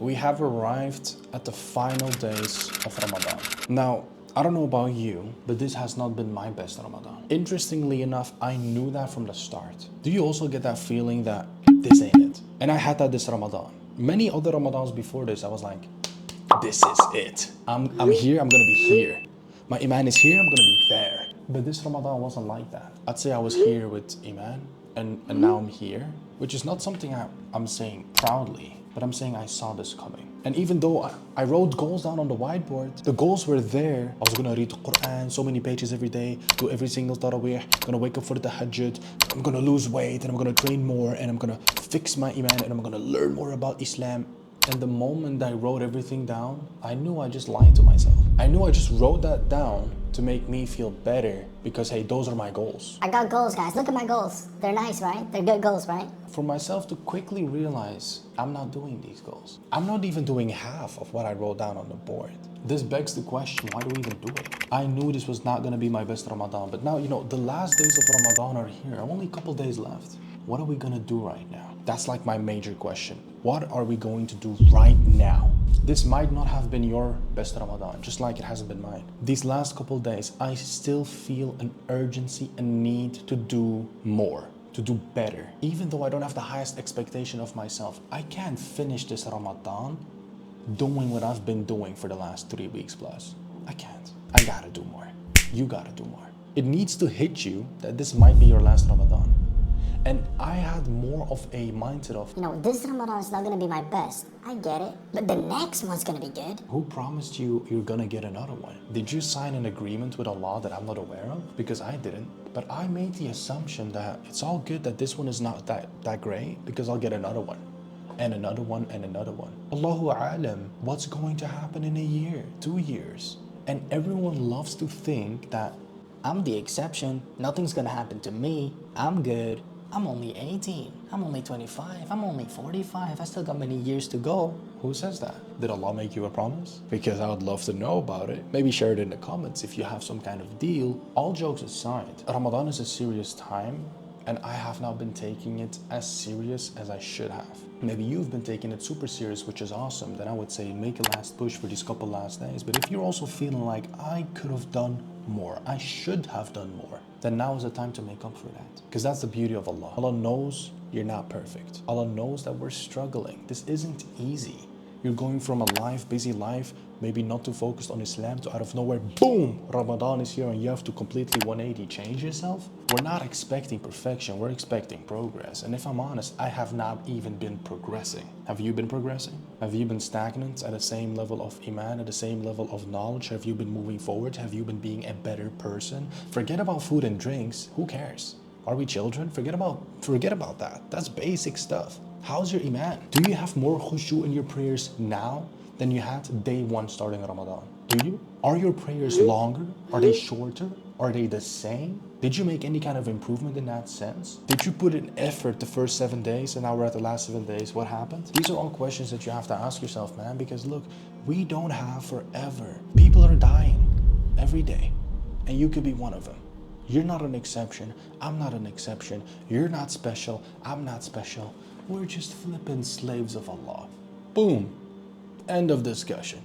We have arrived at the final days of Ramadan. Now, I don't know about you, but this has not been my best Ramadan. Interestingly enough, I knew that from the start. Do you also get that feeling that this ain't it? And I had that this Ramadan. Many other Ramadans before this, I was like, this is it. I'm here, I'm gonna be here. My Iman is here, I'm gonna be there. But this Ramadan wasn't like that. I'd say I was here with Iman, and now I'm here, which is not something I'm saying proudly, but I'm saying I saw this coming. And even though I wrote goals down on the whiteboard, the goals were there. I was gonna read the Quran, so many pages every day, do every single tarawih, gonna wake up for the tahajjud, I'm gonna lose weight, and I'm gonna train more, and I'm gonna fix my Iman, and I'm gonna learn more about Islam. And the moment I wrote everything down, I knew I just lied to myself. I knew I just wrote that down to make me feel better because, hey, those are my goals. I got goals, guys. Look at my goals. They're nice, right? They're good goals, right? For myself to quickly realize I'm not doing these goals. I'm not even doing half of what I wrote down on the board. This begs the question, why do we even do it? I knew this was not gonna be my best Ramadan, but now, the last days of Ramadan are here. Only a couple days left. What are we gonna do right now? That's like my major question. What are we going to do right now? This might not have been your best Ramadan, just like it hasn't been mine. These last couple days, I still feel an urgency and need to do more, to do better. Even though I don't have the highest expectation of myself, I can't finish this Ramadan doing what I've been doing for the last 3 weeks plus. I can't. I gotta do more. You gotta do more. It needs to hit you that this might be your last Ramadan. And I had more of a mindset of, this Ramadan is not gonna be my best. I get it. But the next one's gonna be good. who promised you you're gonna get another one? Did you sign an agreement with Allah that I'm not aware of? Because I didn't. But I made the assumption that it's all good that this one is not that great because I'll get another one. And another one and another one. Allahu Alam, what's going to happen in a year, 2 years? And everyone loves to think that I'm the exception. Nothing's gonna happen to me. I'm good. I'm only 18. I'm only 25. I'm only 45. I still got many years to go. Who says that? Did Allah make you a promise? Because I would love to know about it. Maybe share it in the comments if you have some kind of deal. All jokes aside, Ramadan is a serious time, and I have not been taking it as serious as I should have. Maybe you've been taking it super serious, which is awesome. Then I would say make a last push for these couple last days. But if you're also feeling like I could have done more, I should have done more, then now is the time to make up for that. Because that's the beauty of Allah. Allah knows you're not perfect. Allah knows that we're struggling. This isn't easy. You're going from a busy life, maybe not too focused on Islam, to out of nowhere, boom, Ramadan is here and you have to completely 180 change yourself. We're not expecting perfection, we're expecting progress. And if I'm honest, I have not even been progressing. Have you been progressing? Have you been stagnant at the same level of Iman, at the same level of knowledge? Have you been moving forward? Have you been being a better person? Forget about food and drinks, who cares? Are we children? Forget about that. That's basic stuff. How's your Iman? Do you have more khushu in your prayers now than you had day one starting Ramadan? Do you? Are your prayers longer? Are they shorter? Are they the same? Did you make any kind of improvement in that sense? Did you put in effort the first 7 days and now we're at the last 7 days? What happened? These are all questions that you have to ask yourself, man, because look, we don't have forever. People are dying every day, and you could be one of them. You're not an exception. I'm not an exception. You're not special. I'm not special. We're just flippin' slaves of Allah. Boom. End of discussion.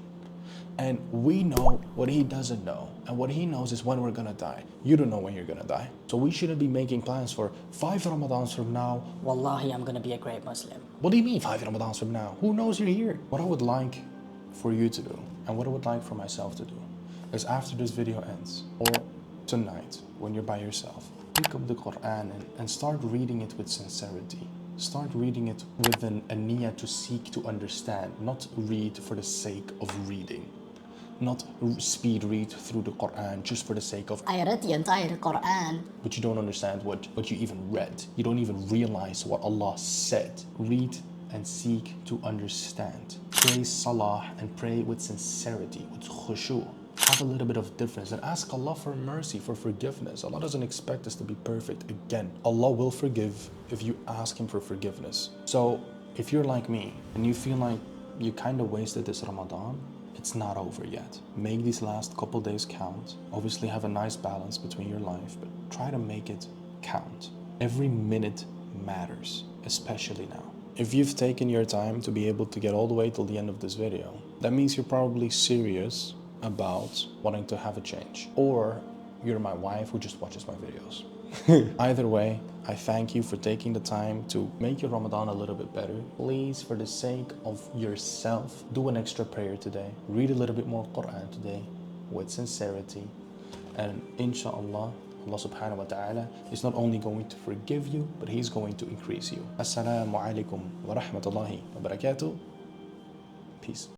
And we know what He doesn't know. And what He knows is when we're gonna die. You don't know when you're gonna die. So we shouldn't be making plans for 5 Ramadans from now. Wallahi, I'm gonna be a great Muslim. What do you mean 5 Ramadans from now? Who knows you're here? What I would like for you to do, and what I would like for myself to do, is after this video ends, or tonight, when you're by yourself, pick up the Quran and start reading it with sincerity. Start reading it with a niyyah to seek to understand, not read for the sake of reading. Not speed read through the Quran just for the sake of, I read the entire Quran. but you don't understand what you even read. You don't even realize what Allah said. Read and seek to understand. Pray salah and pray with sincerity, with khushu. Have a little bit of difference and ask Allah for mercy, for forgiveness. Allah doesn't expect us to be perfect. Again, Allah will forgive if you ask Him for forgiveness. So if you're like me and you feel like you kind of wasted this Ramadan, it's not over yet. Make these last couple days count. Obviously have a nice balance between your life, but try to make it count. Every minute matters, especially now. If you've taken your time to be able to get all the way till the end of this video, that means you're probably serious about wanting to have a change. Or you're my wife who just watches my videos. Either way, I thank you for taking the time to make your Ramadan a little bit better. Please, for the sake of yourself, do an extra prayer today. Read a little bit more Quran today with sincerity. And inshallah, Allah subhanahu wa ta'ala is not only going to forgive you, but He's going to increase you. Assalamu alaikum wa rahmatullahi wa barakatuh. Peace.